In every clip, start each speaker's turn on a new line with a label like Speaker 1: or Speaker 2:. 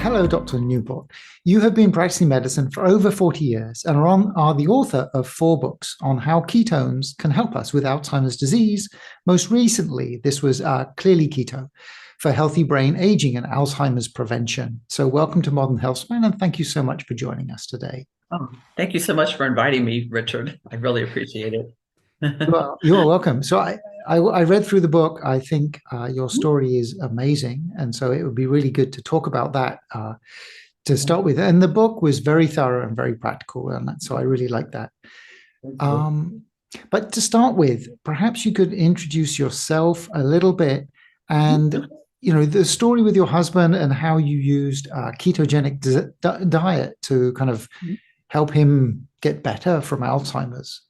Speaker 1: Hello, Dr. Newport. You have been practicing medicine for over 40 years and are the author of 4 books on how ketones can help us with Alzheimer's disease. Most recently, this was Clearly Keto for healthy brain aging and Alzheimer's prevention. So, welcome to Modern Health Span, and thank you so much for joining us today.
Speaker 2: Oh, thank you so much for inviting me, Richard. I really appreciate it.
Speaker 1: Well, you are welcome. So I read through the book. I think your story is amazing. And so it would be really good to talk about that to start with. And the book was very thorough and very practical. And so I really like that.
Speaker 2: Thank you.
Speaker 1: Um, but to start with, perhaps you could introduce yourself a little bit and, the story with your husband and how you used ketogenic diet to kind of help him get better from Alzheimer's.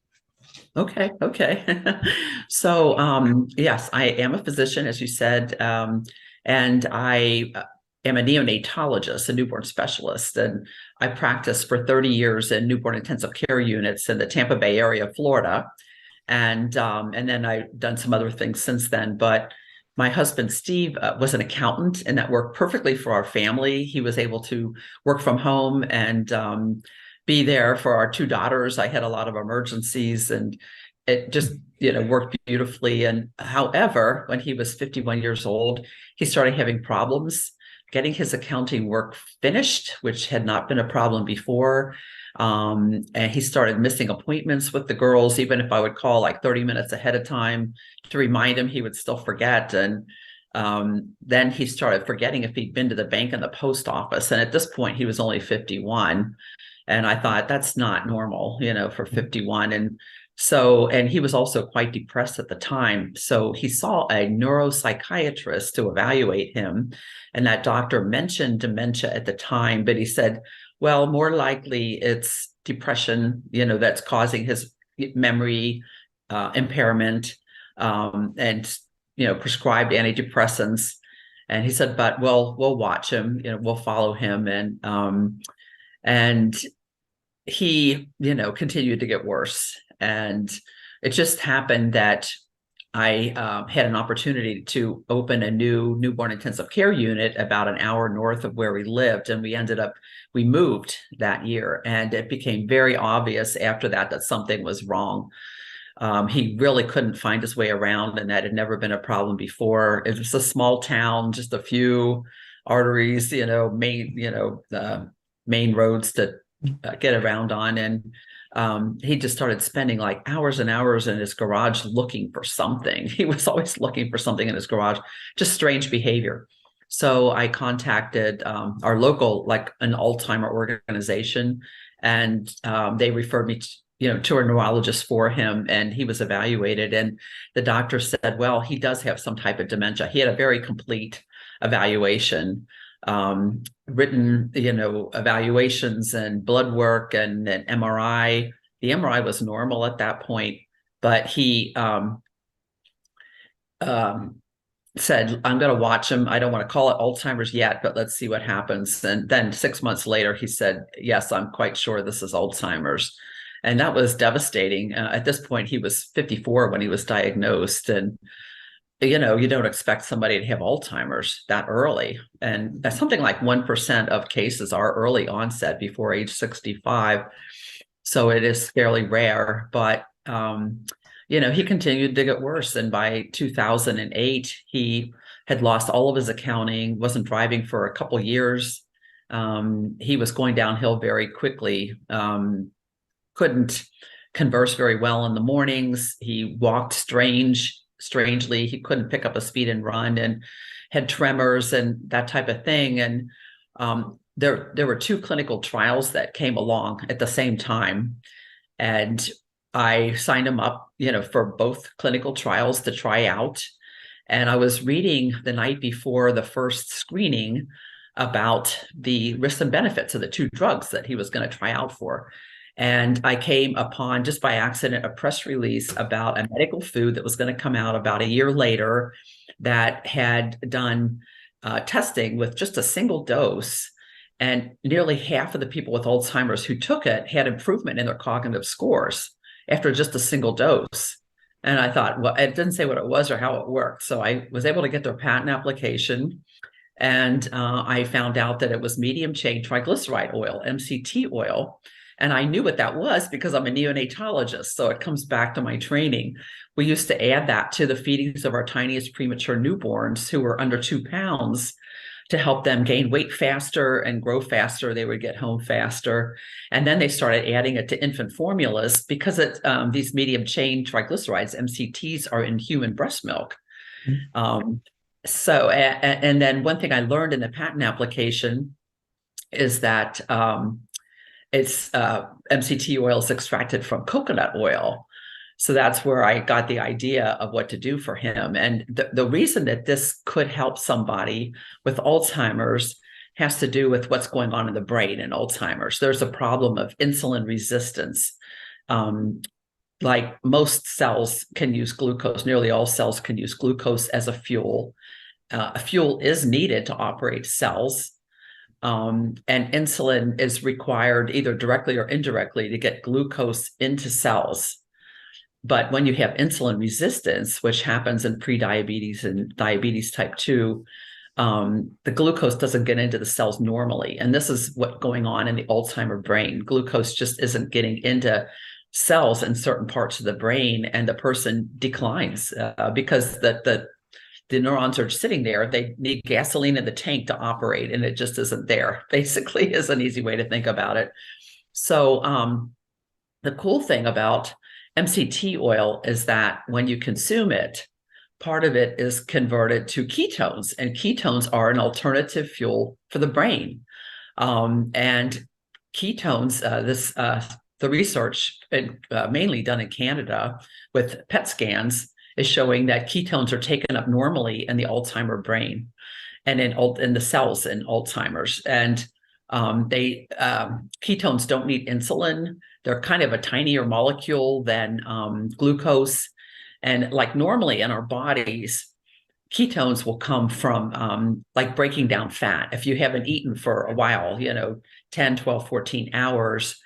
Speaker 2: Okay. So, yes, I am a physician, as you said, and I am a neonatologist, a newborn specialist, and I practiced for 30 years in newborn intensive care units in the Tampa Bay area of Florida, and then I've done some other things since then. But my husband Steve was an accountant, and that worked perfectly for our family. He was able to work from home and be there for our 2 daughters. I had a lot of emergencies, and it just worked beautifully. And however, when he was 51 years old, he started having problems getting his accounting work finished, which had not been a problem before. And he started missing appointments with the girls. Even if I would call like 30 minutes ahead of time to remind him, he would still forget. And then he started forgetting if he'd been to the bank and the post office. And at this point, he was only 51. And I thought that's not normal, for 51. And he was also quite depressed at the time. So he saw a neuropsychiatrist to evaluate him. And that doctor mentioned dementia at the time, but he said, well, more likely it's depression, that's causing his memory impairment, and, prescribed antidepressants. And he said, but we'll watch him, we'll follow him. And he, continued to get worse. And it just happened that I had an opportunity to open a new newborn intensive care unit about an hour north of where we lived. And we moved that year. And it became very obvious after that something was wrong. He really couldn't find his way around, and that had never been a problem before. It was a small town, just a few arteries, main roads to get around on. And he just started spending like hours and hours in his garage looking for something. He was always looking for something in his garage, just strange behavior. So I contacted our local, like an Alzheimer organization, and they referred me to a neurologist for him, and he was evaluated. And the doctor said, well, he does have some type of dementia. He had a very complete evaluation, written, evaluations and blood work and an MRI. The MRI was normal at that point, but he said, I'm going to watch him. I don't want to call it Alzheimer's yet, but let's see what happens. And then 6 months later, he said, yes, I'm quite sure this is Alzheimer's. And that was devastating. At this point, he was 54 when he was diagnosed. And you don't expect somebody to have Alzheimer's that early. And that's something like 1% of cases are early onset before age 65. So it is fairly rare, but, he continued to get worse. And by 2008, he had lost all of his accounting, wasn't driving for a couple years. He was going downhill very quickly, couldn't converse very well in the mornings. He walked strangely. He couldn't pick up a speed and run, and had tremors and that type of thing. And there were 2 clinical trials that came along at the same time, and I signed him up, for both clinical trials to try out. And I was reading the night before the first screening about the risks and benefits of the 2 drugs that he was going to try out for. And I came upon, just by accident, a press release about a medical food that was going to come out about a year later that had done testing with just a single dose. And nearly half of the people with Alzheimer's who took it had improvement in their cognitive scores after just a single dose. And I thought, well, it didn't say what it was or how it worked. So I was able to get their patent application. And I found out that it was medium chain triglyceride oil, MCT oil. And I knew what that was because I'm a neonatologist. So it comes back to my training. We used to add that to the feedings of our tiniest premature newborns who were under 2 pounds to help them gain weight faster and grow faster. They would get home faster. And then they started adding it to infant formulas because these medium chain triglycerides, MCTs, are in human breast milk. Um, and then one thing I learned in the patent application is that it's MCT oil is extracted from coconut oil. So that's where I got the idea of what to do for him. And the reason that this could help somebody with Alzheimer's has to do with what's going on in the brain in Alzheimer's. There's a problem of insulin resistance. Like most cells can use glucose, nearly all cells can use glucose as a fuel. A fuel is needed to operate cells. And insulin is required either directly or indirectly to get glucose into cells. But when you have insulin resistance, which happens in prediabetes and diabetes type 2, the glucose doesn't get into the cells normally. And this is what's going on in the Alzheimer brain. Glucose just isn't getting into cells in certain parts of the brain, and the person declines because the neurons are sitting there. They need gasoline in the tank to operate, and it just isn't there, basically, is an easy way to think about it. So the cool thing about MCT oil is that when you consume it, part of it is converted to ketones, and ketones are an alternative fuel for the brain. And ketones, the research mainly done in Canada with PET scans is showing that ketones are taken up normally in the Alzheimer brain and in the cells in Alzheimer's. And ketones don't need insulin. They're kind of a tinier molecule than glucose. And like normally in our bodies, ketones will come from like breaking down fat. If you haven't eaten for a while, 10, 12, 14 hours,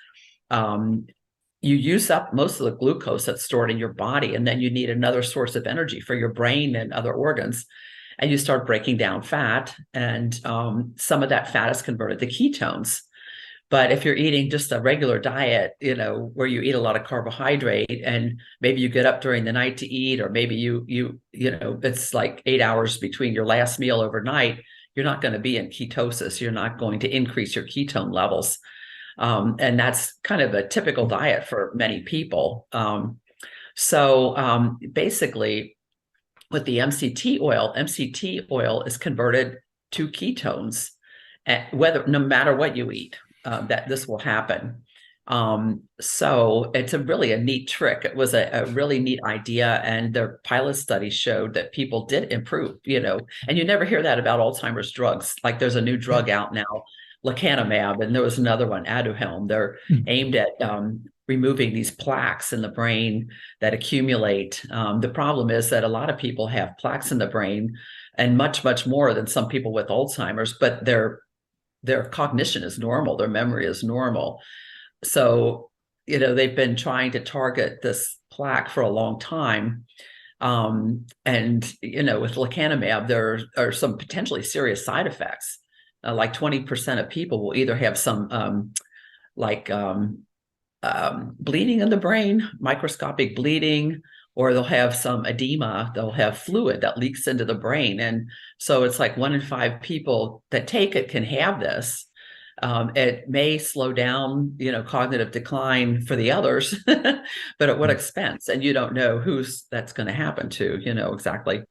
Speaker 2: you use up most of the glucose that's stored in your body, and then you need another source of energy for your brain and other organs. And you start breaking down fat, and some of that fat is converted to ketones. But if you're eating just a regular diet, where you eat a lot of carbohydrate, and maybe you get up during the night to eat, or maybe you it's like 8 hours between your last meal overnight, you're not going to be in ketosis. You're not going to increase your ketone levels. And that's kind of a typical diet for many people. So basically, with the MCT oil is converted to ketones, no matter what you eat, that this will happen. So it's really a neat trick. It was a really neat idea, and the pilot study showed that people did improve, and you never hear that about Alzheimer's drugs. Like there's a new drug out now, lecanemab, and there was another one, Aduhelm. They're aimed at removing these plaques in the brain that accumulate. The problem is that a lot of people have plaques in the brain, and much, much more than some people with Alzheimer's, but their cognition is normal, their memory is normal. So, they've been trying to target this plaque for a long time. And, with lecanemab, there are some potentially serious side effects. Like 20% of people will either have some bleeding in the brain, microscopic bleeding, or they'll have some edema. They'll have fluid that leaks into the brain. And so it's like 1 in 5 people that take it can have this. It may slow down, cognitive decline for the others, but at what expense? And you don't know who's that's going to happen to, exactly.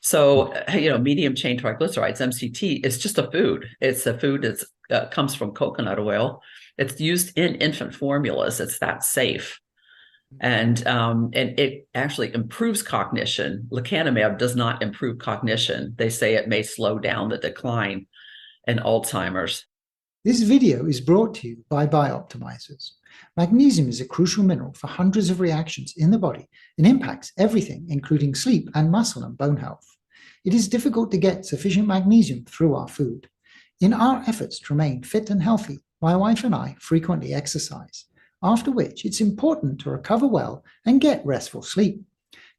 Speaker 2: So, medium chain triglycerides, MCT, is just a food. It's a food that comes from coconut oil. It's used in infant formulas. It's that safe. And it actually improves cognition. Lecanemab does not improve cognition. They say it may slow down the decline in Alzheimer's.
Speaker 1: This video is brought to you by Bioptimizers. Magnesium is a crucial mineral for hundreds of reactions in the body and impacts everything, including sleep and muscle and bone health. It is difficult to get sufficient magnesium through our food. In our efforts to remain fit and healthy, my wife and I frequently exercise, after which it's important to recover well and get restful sleep.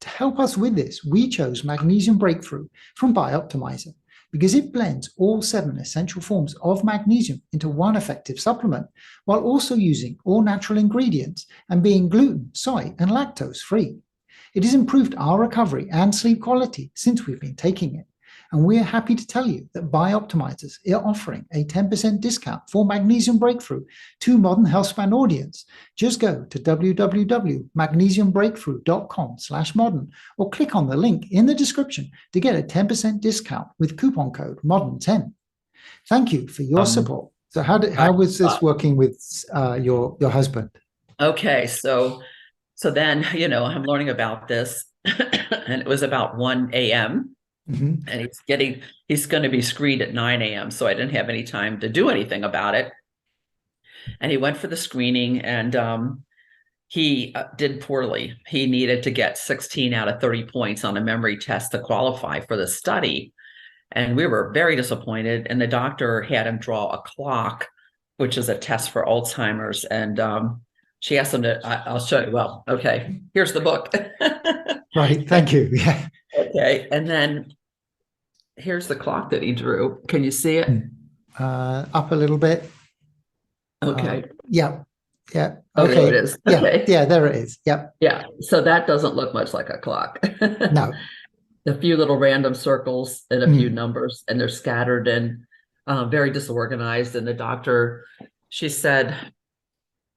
Speaker 1: To help us with this, we chose Magnesium Breakthrough from Bioptimizer because it blends all 7 essential forms of magnesium into one effective supplement, while also using all natural ingredients and being gluten, soy, and lactose free. It has improved our recovery and sleep quality since we've been taking it. And we're happy to tell you that Bioptimizers are offering a 10% discount for Magnesium Breakthrough to Modern Healthspan audience. Just go to www.magnesiumbreakthrough.com/modern or click on the link in the description to get a 10% discount with coupon code MODERN10. Thank you for your support. So how was this working with your husband?
Speaker 2: Okay, so then, I'm learning about this and it was about 1 a.m.
Speaker 1: Mm-hmm.
Speaker 2: and he's going to be screened at 9 a.m. So I didn't have any time to do anything about it. And he went for the screening and he did poorly. He needed to get 16 out of 30 points on a memory test to qualify for the study. And we were very disappointed. And the doctor had him draw a clock, which is a test for Alzheimer's. And she asked him I'll show you. Well, okay, here's the book.
Speaker 1: Right, thank you. Yeah.
Speaker 2: Okay, and then here's the clock that he drew. Can you see it?
Speaker 1: Up a little bit.
Speaker 2: Okay.
Speaker 1: Yeah. Yeah.
Speaker 2: Oh,
Speaker 1: Okay.
Speaker 2: there it is. Okay.
Speaker 1: Yeah, there it is. Yep.
Speaker 2: Yeah. So that doesn't look much like a clock.
Speaker 1: No.
Speaker 2: A few little random circles and a few numbers, and they're scattered and very disorganized. And the doctor, she said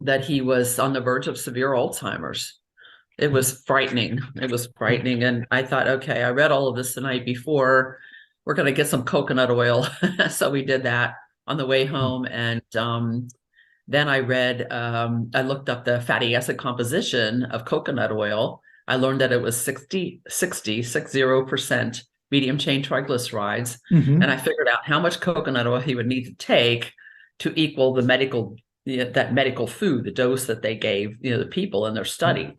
Speaker 2: that he was on the verge of severe Alzheimer's. It was frightening. It was frightening. And I thought, okay, I read all of this the night before. We're going to get some coconut oil. So we did that on the way home. And then I looked up the fatty acid composition of coconut oil. I learned that it was 60% medium chain triglycerides.
Speaker 1: Mm-hmm.
Speaker 2: And I figured out how much coconut oil he would need to take to equal that medical food, the dose that they gave, the people in their study.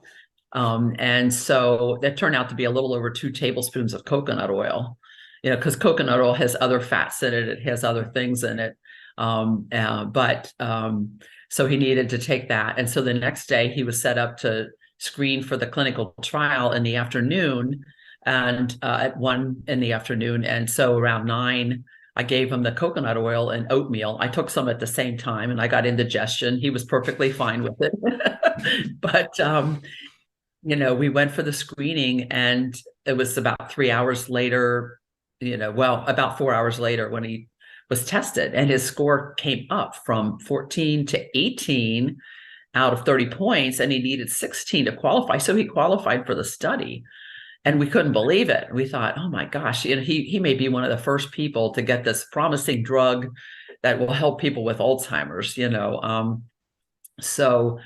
Speaker 2: And so that turned out to be a little over 2 tablespoons of coconut oil, because coconut oil has other fats in it. It has other things in it. So he needed to take that. And so the next day he was set up to screen for the clinical trial in the afternoon and at 1 in the afternoon. And so around 9, I gave him the coconut oil and oatmeal. I took some at the same time and I got indigestion. He was perfectly fine with it. But, we went for the screening and it was about 3 hours later, about 4 hours later when he was tested and his score came up from 14 to 18 out of 30 points and he needed 16 to qualify. So he qualified for the study and we couldn't believe it. We thought, oh my gosh, he may be one of the first people to get this promising drug that will help people with Alzheimer's, So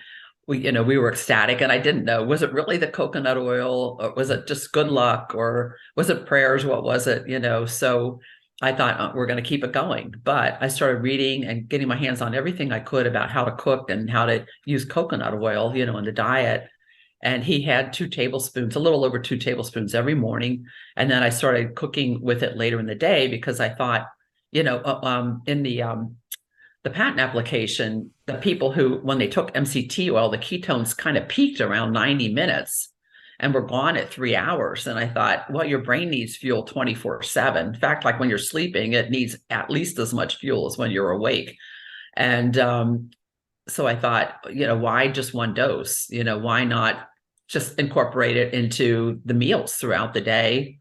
Speaker 2: we were ecstatic and I didn't know, was it really the coconut oil or was it just good luck or was it prayers? What was it? So I thought we're going to keep it going, but I started reading and getting my hands on everything I could about how to cook and how to use coconut oil, in the diet. And he had 2 tablespoons, a little over 2 tablespoons every morning. And then I started cooking with it later in the day because I thought, in the patent application, the people who, when they took MCT oil, the ketones kind of peaked around 90 minutes and were gone at 3 hours. And I thought, well, your brain needs fuel 24/7. In fact, like when you're sleeping, it needs at least as much fuel as when you're awake. And so I thought, why just 1 dose? Why not just incorporate it into the meals throughout the day?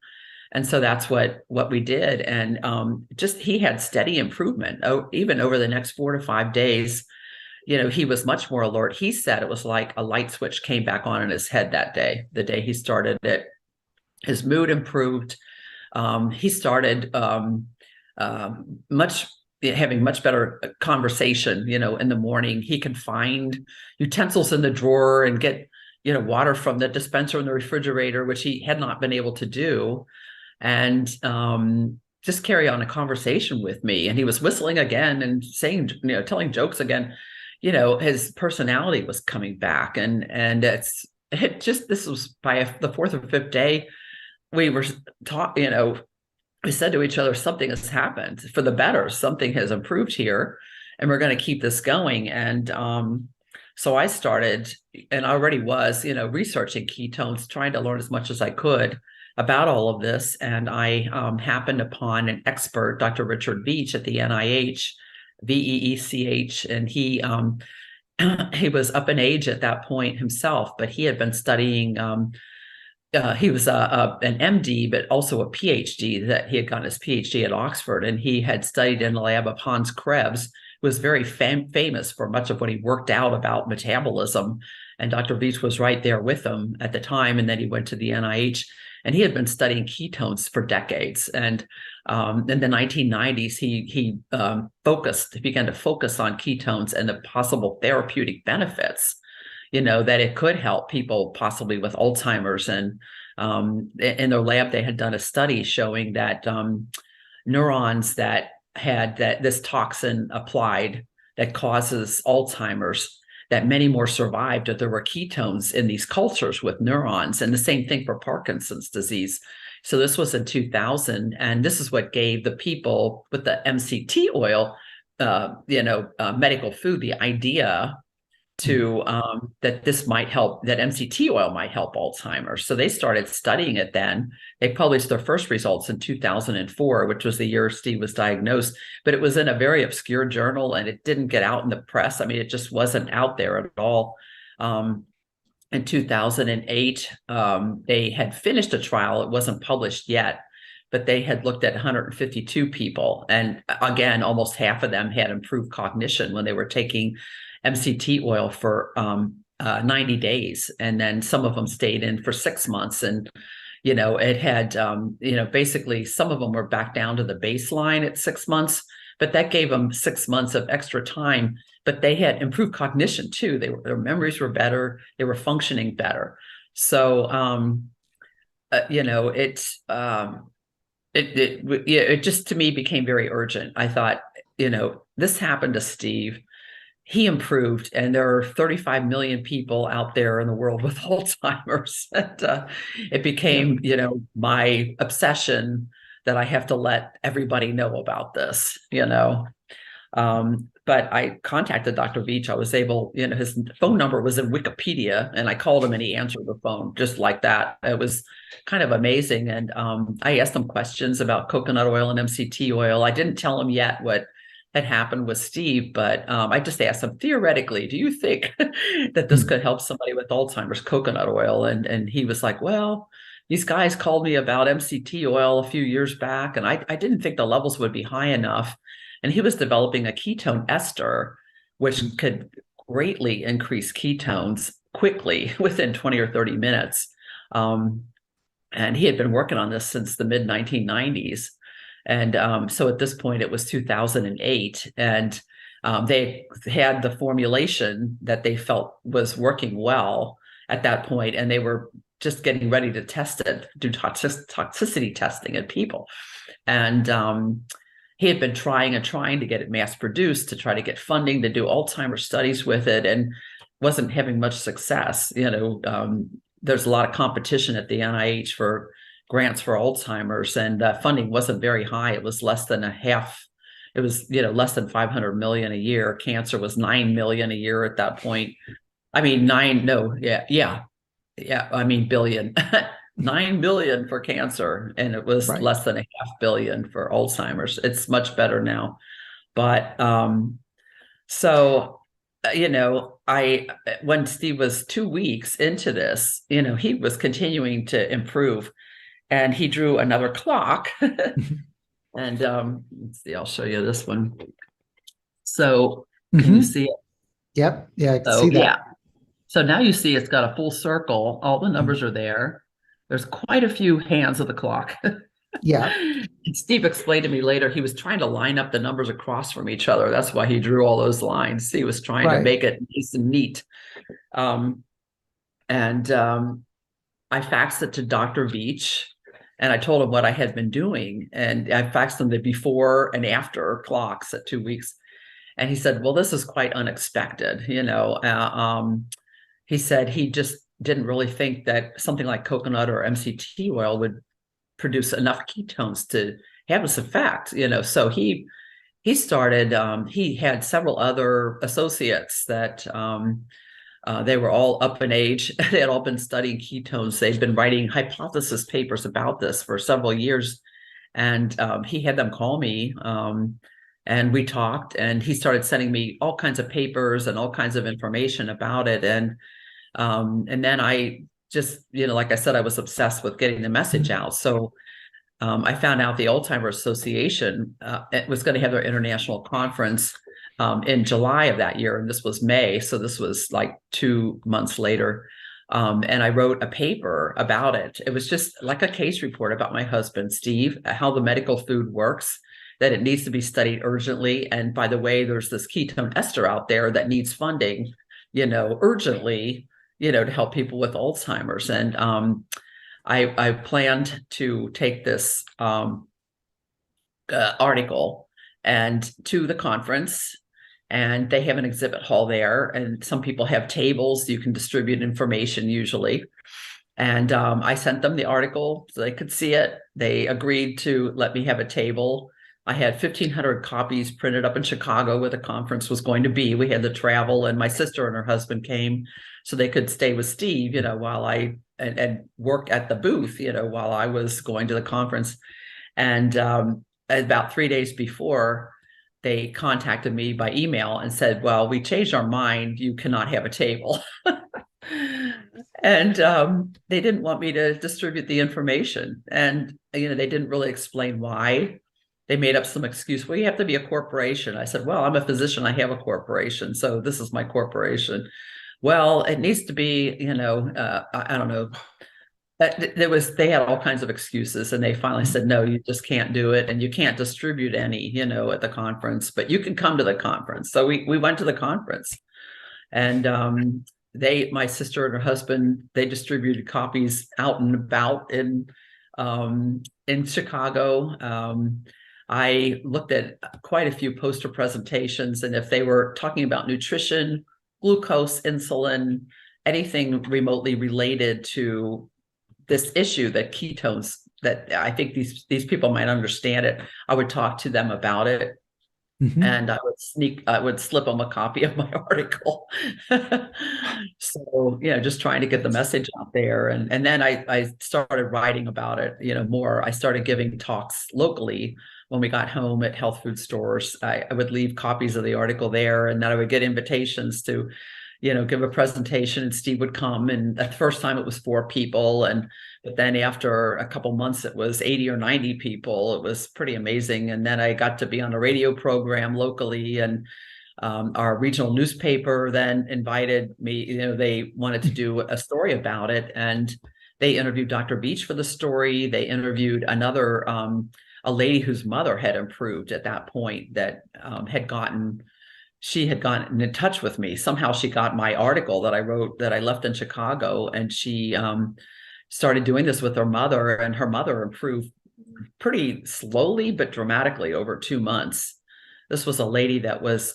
Speaker 2: And so that's what we did. And he had steady improvement. Even over the next 4 to 5 days, he was much more alert. He said it was like a light switch came back on in his head that day, the day he started it. His mood improved. He started having much better conversation, in the morning. He can find utensils in the drawer and get, water from the dispenser in the refrigerator, which he had not been able to do. And just carry on a conversation with me. And he was whistling again and saying, telling jokes again. His personality was coming back. And this was by the 4th or 5th day, we were taught, we said to each other, something has happened for the better. Something has improved here and we're going to keep this going. And so I started and already was, researching ketones, trying to learn as much as I could. about all of this, and I happened upon an expert, Dr. Richard Veech at the NIH, VEECH, and he was up in age at that point himself, but he had been studying. He was an MD, but also a PhD. That he had gotten his PhD at Oxford, and he had studied in the lab of Hans Krebs, who was very famous for much of what he worked out about metabolism. And Dr. Veech was right there with him at the time, and then he went to the NIH, and he had been studying ketones for decades. And in the 1990s, he began to focus on ketones and the possible therapeutic benefits, that it could help people possibly with Alzheimer's. And in their lab, they had done a study showing that neurons that had this toxin applied that causes Alzheimer's, that many more survived if there were ketones in these cultures with neurons. And the same thing for Parkinson's disease. So this was in 2000, and this is what gave the people with the MCT oil, medical food, the idea to that this might help, that MCT oil might help Alzheimer's. So they started studying it then. They published their first results in 2004, which was the year Steve was diagnosed, but it was in a very obscure journal and it didn't get out in the press. I mean, it just wasn't out there at all. In 2008, they had finished a trial. It wasn't published yet, but they had looked at 152 people. And again, almost half of them had improved cognition when they were taking MCT oil for 90 days. And then some of them stayed in for 6 months. And, it had, basically some of them were back down to the baseline at 6 months, but that gave them 6 months of extra time. But they had improved cognition too. Their memories were better. They were functioning better. So, it just to me became very urgent. I thought, this happened to Steve. He improved, and there are 35 million people out there in the world with Alzheimer's. And it became, my obsession that I have to let everybody know about this, But I contacted Dr. Veech. I was able, his phone number was in Wikipedia, and I called him and he answered the phone just like that. It was kind of amazing. And I asked him questions about coconut oil and MCT oil. I didn't tell him yet what had happened with Steve, but I just asked him, theoretically, do you think that this could help somebody with Alzheimer's, coconut oil? And he was like, well, these guys called me about MCT oil a few years back, and I didn't think the levels would be high enough. And he was developing a ketone ester, which could greatly increase ketones quickly within 20 or 30 minutes. And he had been working on this since the mid 1990s. And so at this point, it was 2008, and they had the formulation that they felt was working well at that point, and they were just getting ready to test it, do toxicity testing in people. And he had been trying to get it mass produced, to try to get funding to do Alzheimer's studies with it, and wasn't having much success. There's a lot of competition at the NIH for grants for Alzheimer's, and funding wasn't very high. It was less than it was, less than 500 million a year. Cancer was 9 million a year at that point. I mean, billion. 9 billion for cancer, and it was less than $500 million for Alzheimer's. It's much better now. But when Steve was 2 weeks into this, he was continuing to improve, and he drew another clock. And let's see, I'll show you this one. So can you see it?
Speaker 1: Yep. Yeah, I can see that.
Speaker 2: Yeah. So now you see it's got a full circle. All the numbers are there. There's quite a few hands of the clock.
Speaker 1: Yeah.
Speaker 2: And Steve explained to me later, he was trying to line up the numbers across from each other. That's why he drew all those lines. He was trying to make it nice and neat. I faxed it to Dr. Veech, and I told him what I had been doing. And I faxed him the before and after clocks at 2 weeks. And he said, well, this is quite unexpected. He said he just didn't really think that something like coconut or MCT oil would produce enough ketones to have this effect, So he started, he had several other associates that They were all up in age. They had all been studying ketones. They'd been writing hypothesis papers about this for several years. And he had them call me, and we talked, and he started sending me all kinds of papers and all kinds of information about it. And then I just, like I said, I was obsessed with getting the message out. So I found out the Alzheimer Association it was going to have their international conference in July of that year, and this was May, so this was like 2 months later. And I wrote a paper about it. It was just like a case report about my husband, Steve, how the medical food works, that it needs to be studied urgently. And by the way, there's this ketone ester out there that needs funding, urgently, to help people with Alzheimer's. And I planned to take this article and to the conference, and they have an exhibit hall there, and some people have tables you can distribute information usually. And I sent them the article so they could see it. They agreed to let me have a table. I had 1,500 copies printed up in Chicago where the conference was going to be. We had the travel, and my sister and her husband came so they could stay with Steve, while I and work at the booth, while I was going to the conference. And about 3 days before, they contacted me by email and said, well, we changed our mind. You cannot have a table. And they didn't want me to distribute the information. And, they didn't really explain why. They made up some excuse. Well, you have to be a corporation. I said, well, I'm a physician. I have a corporation. So this is my corporation. Well, it needs to be, I don't know. They had all kinds of excuses, and they finally said, no, you just can't do it. And you can't distribute any, at the conference, but you can come to the conference. So we went to the conference, and my sister and her husband, they distributed copies out and about in Chicago. I looked at quite a few poster presentations, and if they were talking about nutrition, glucose, insulin, anything remotely related to this issue, that ketones, that I think these people might understand it, I would talk to them about it. Mm-hmm. And I would slip them a copy of my article. So, just trying to get the message out there. And then I started writing about it, more. I started giving talks locally when we got home at health food stores. I would leave copies of the article there, and then I would get invitations to, give a presentation, and Steve would come. And at the first time it was 4 people. But then after a couple months, it was 80 or 90 people. It was pretty amazing. And then I got to be on a radio program locally, and our regional newspaper then invited me. They wanted to do a story about it, and they interviewed Dr. Beach for the story. They interviewed another, a lady whose mother had improved at that point, that she had gotten in touch with me. Somehow she got my article that I wrote, that I left in Chicago, and she started doing this with her mother, and her mother improved pretty slowly but dramatically over 2 months. This was a lady that was,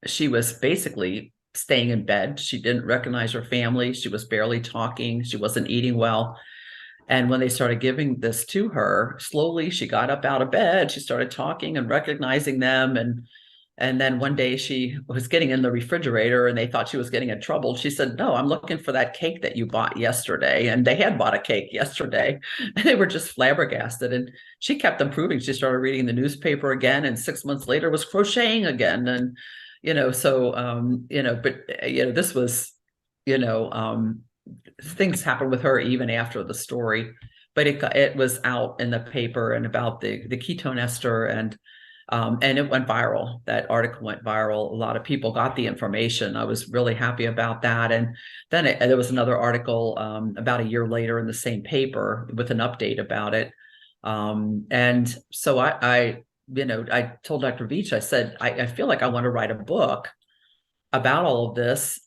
Speaker 2: she was basically staying in bed. She didn't recognize her family. She was barely talking. She wasn't eating well. And when they started giving this to her, slowly she got up out of bed. She started talking and recognizing them. And then one day she was getting in the refrigerator, and they thought she was getting in trouble. She said, no, I'm looking for that cake that you bought yesterday. And they had bought a cake yesterday, and they were just flabbergasted. And she kept improving. She started reading the newspaper again, and 6 months later was crocheting again. And, this was, things happened with her even after the story, but it was out in the paper, and about the ketone ester, and it went viral. That article went viral. A lot of people got the information. I was really happy about that. And then there was another article about a year later in the same paper with an update about it. And so I told Dr. Veach, I said, I feel like I want to write a book about all of this,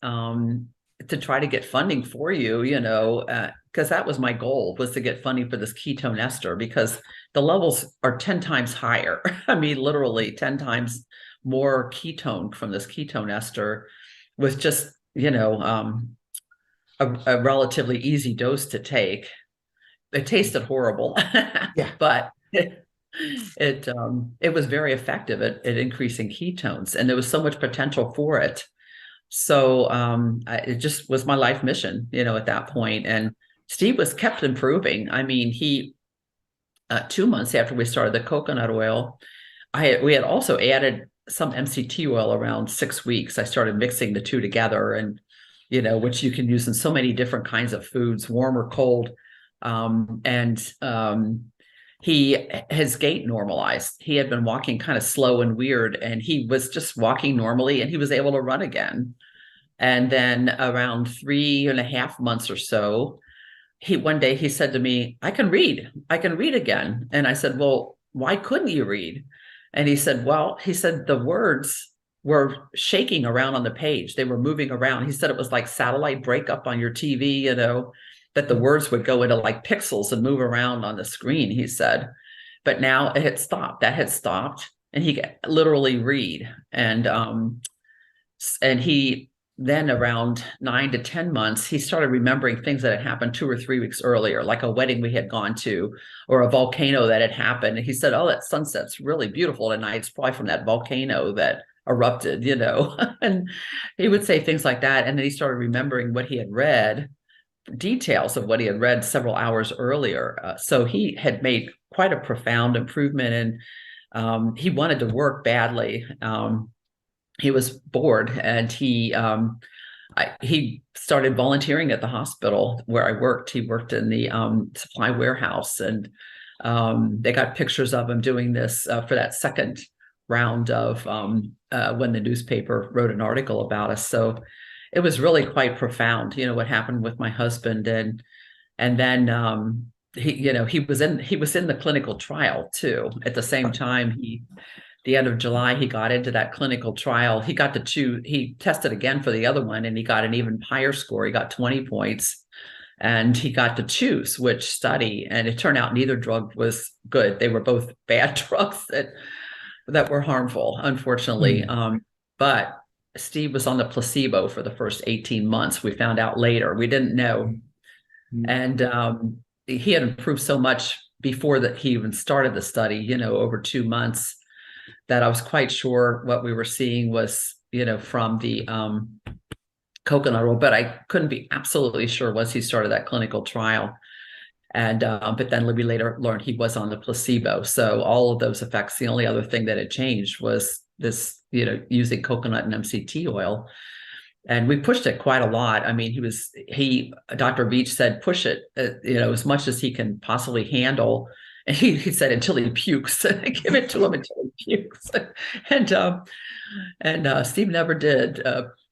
Speaker 2: to try to get funding for you, because that was my goal, was to get funding for this ketone ester, because the levels are 10 times higher. I mean, literally 10 times more ketone from this ketone ester, with just, a relatively easy dose to take. It tasted horrible, yeah. But it was very effective at increasing ketones, and there was so much potential for it. So it just was my life mission, at that point. And Steve was kept improving. I mean, he 2 months after we started the coconut oil, we had also added some MCT oil around 6 weeks. I started mixing the two together, and which you can use in so many different kinds of foods, warm or cold. And his gait normalized. He had been walking kind of slow and weird, and he was just walking normally, and he was able to run again. And then around 3.5 months or so, one day he said to me, I can read again. And I said, well, why couldn't you read? And he said the words were shaking around on the page. They were moving around. He said it was like satellite breakup on your TV, that the words would go into like pixels and move around on the screen, he said. But now it had stopped. That had stopped. And he could literally read. And he then around 9 to 10 months, he started remembering things that had happened 2 or 3 weeks earlier, like a wedding we had gone to or a volcano that had happened. And he said, oh, that sunset's really beautiful tonight. It's probably from that volcano that erupted, and he would say things like that. And then he started remembering what he had read, details of what he had read several hours earlier. So he had made quite a profound improvement, and he wanted to work badly. He was bored, and he started volunteering at the hospital where I worked. He worked in the supply warehouse, and they got pictures of him doing this for that second round of when the newspaper wrote an article about us. So it was really quite profound, what happened with my husband, and then he was in the clinical trial too. At the same time, the end of July, he got into that clinical trial. He tested again for the other one, and he got an even higher score. He got 20 points, and he got to choose which study. And it turned out neither drug was good. They were both bad drugs that were harmful, unfortunately. But Steve was on the placebo for the first 18 months. We found out later. We didn't know. And he had improved so much before that he even started the study, over 2 months, that I was quite sure what we were seeing was, from the coconut oil, but I couldn't be absolutely sure once he started that clinical trial. And but then we later learned he was on the placebo. So all of those effects, the only other thing that had changed was this, using coconut and MCT oil. And we pushed it quite a lot. I mean, Dr. Beach said, push it, as much as he can possibly handle. And he said, until he pukes, give it to him until he pukes. And Steve never did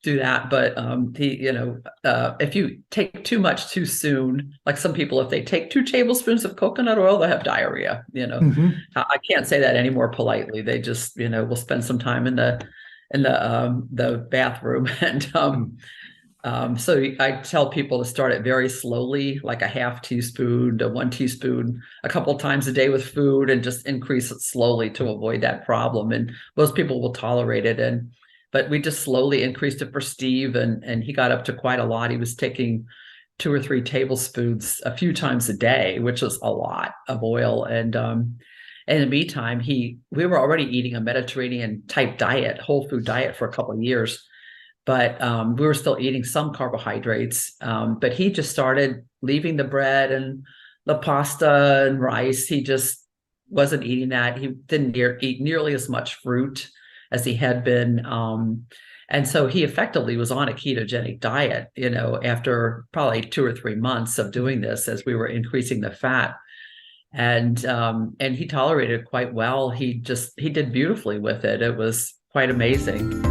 Speaker 2: do that. But if you take too much too soon, like some people, if they take 2 tablespoons of coconut oil, they'll have diarrhea. I can't say that any more politely. They just, will spend some time in the bathroom. And so I tell people to start it very slowly, like a half teaspoon to 1 teaspoon a couple of times a day with food, and just increase it slowly to avoid that problem. And most people will tolerate it. But we just slowly increased it for Steve, and he got up to quite a lot. He was taking 2 or 3 tablespoons a few times a day, which was a lot of oil. And in the meantime, we were already eating a Mediterranean type diet, whole food diet, for a couple of years. But we were still eating some carbohydrates. But he just started leaving the bread and the pasta and rice. He just wasn't eating that. He didn't eat nearly as much fruit as he had been. And so he effectively was on a ketogenic diet, after probably 2 or 3 months of doing this, as we were increasing the fat. And he tolerated it quite well. He did beautifully with it. It was quite amazing.